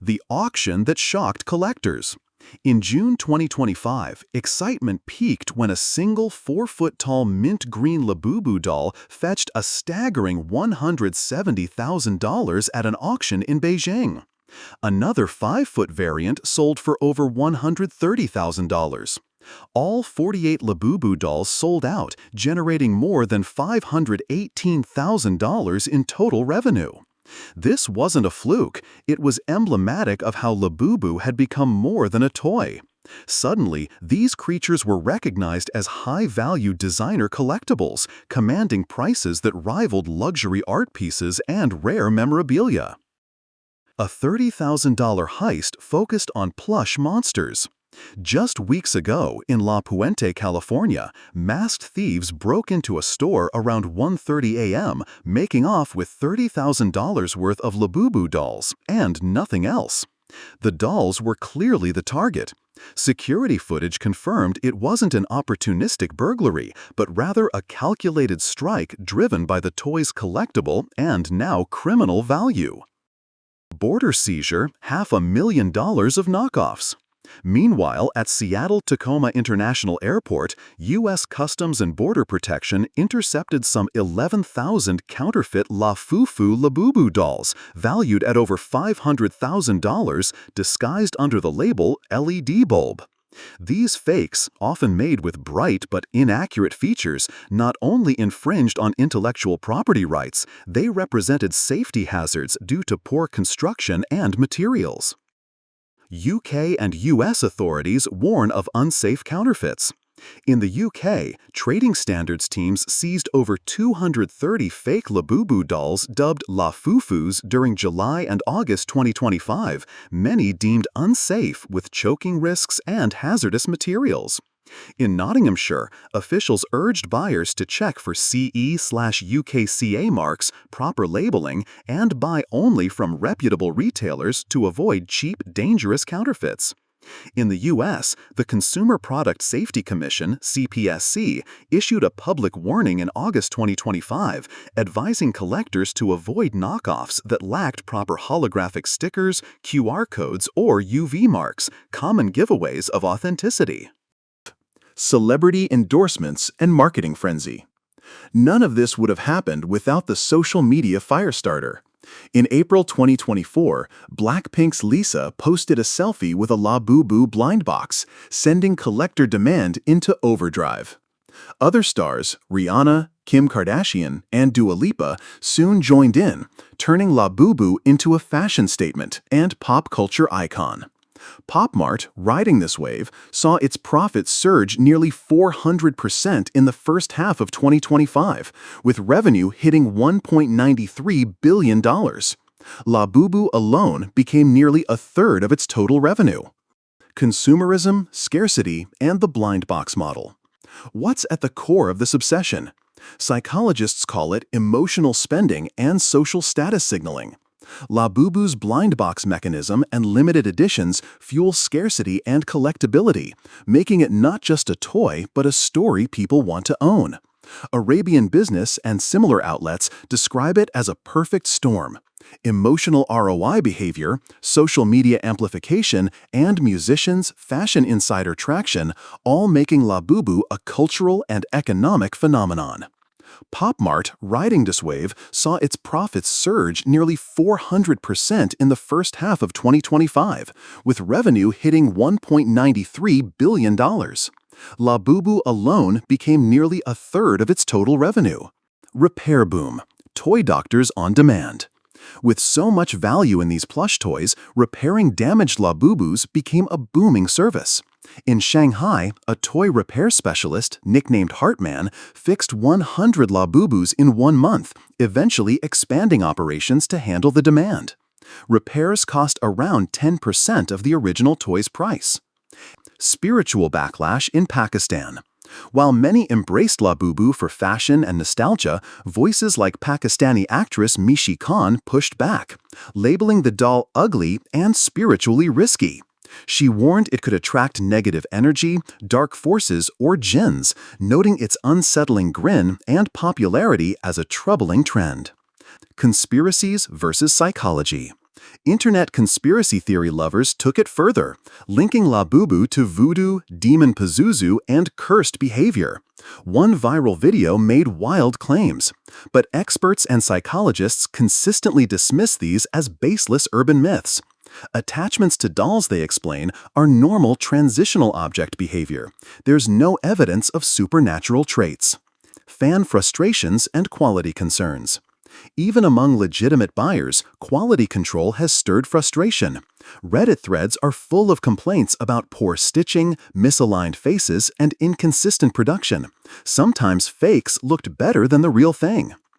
The auction that shocked collectors. In June 2025, excitement peaked when a single 4-foot-tall mint green Labubu doll fetched a staggering $170,000 at an auction in Beijing. Another 5-foot variant sold for over $130,000. All 48 Labubu dolls sold out, generating more than $518,000 in total revenue. This wasn't a fluke, it was emblematic of how Labubu had become more than a toy. Suddenly, these creatures were recognized as high-value designer collectibles, commanding prices that rivaled luxury art pieces and rare memorabilia. A $30,000 heist focused on plush monsters. Just weeks ago, in La Puente, California, masked thieves broke into a store around 1:30 a.m., making off with $30,000 worth of Labubu dolls, and nothing else. The dolls were clearly the target. Security footage confirmed it wasn't an opportunistic burglary, but rather a calculated strike driven by the toy's collectible and now criminal value. Border seizure, $500,000 of knockoffs. Meanwhile, at Seattle-Tacoma International Airport, U.S. Customs and Border Protection intercepted some 11,000 counterfeit Labubu Labubu dolls, valued at over $500,000, disguised under the label LED bulb. These fakes, often made with bright but inaccurate features, not only infringed on intellectual property rights, they represented safety hazards due to poor construction and materials. UK and U.S. authorities warn of unsafe counterfeits. In the UK, trading standards teams seized over 230 fake Labubu dolls dubbed Lafufus during July and August 2025, many deemed unsafe with choking risks and hazardous materials. In Nottinghamshire, officials urged buyers to check for CE/UKCA marks, proper labeling, and buy only from reputable retailers to avoid cheap, dangerous counterfeits. In the U.S., the Consumer Product Safety Commission, CPSC, issued a public warning in August 2025, advising collectors to avoid knockoffs that lacked proper holographic stickers, QR codes, or UV marks, common giveaways of authenticity. Celebrity endorsements and marketing frenzy. None of this would have happened without the social media firestarter. In April 2024, Blackpink's Lisa posted a selfie with a Labubu blind box, sending collector demand into overdrive. Other stars, Rihanna, Kim Kardashian, and Dua Lipa, soon joined in, turning Labubu into a fashion statement and pop culture icon. PopMart, riding this wave, saw its profits surge nearly 400% in the first half of 2025, with revenue hitting $1.93 billion. Labubu alone became nearly a third of its total revenue. Consumerism, scarcity, and the blind box model. What's at the core of this obsession? Psychologists call it emotional spending and social status signaling. Labubu's blind box mechanism and limited editions fuel scarcity and collectability, making it not just a toy but a story people want to own. Arabian Business and similar outlets describe it as a perfect storm. Emotional ROI behavior, social media amplification, and musicians' fashion insider traction, all making Labubu a cultural and economic phenomenon. PopMart, riding this wave, saw its profits surge nearly 400% in the first half of 2025, with revenue hitting $1.93 billion. Labubu alone became nearly a third of its total revenue. Repair boom. Toy doctors on demand. With so much value in these plush toys, repairing damaged Labubus became a booming service. In Shanghai, a toy repair specialist, nicknamed Heartman, fixed 100 Labubus in 1 month, eventually expanding operations to handle the demand. Repairs cost around 10% of the original toy's price. Spiritual backlash in Pakistan. While many embraced Labubu for fashion and nostalgia, voices like Pakistani actress Mishi Khan pushed back, labeling the doll ugly and spiritually risky. She warned it could attract negative energy, dark forces, or jinns, noting its unsettling grin and popularity as a troubling trend. Conspiracies versus psychology. Internet conspiracy theory lovers took it further, linking Labubu to voodoo, demon Pazuzu, and cursed behavior. One viral video made wild claims, but experts and psychologists consistently dismiss these as baseless urban myths. Attachments to dolls, they explain, are normal transitional object behavior. There's no evidence of supernatural traits. Fan frustrations and quality concerns. Even among legitimate buyers, quality control has stirred frustration. Reddit threads are full of complaints about poor stitching, misaligned faces, and inconsistent production. Sometimes fakes looked better than the real thing.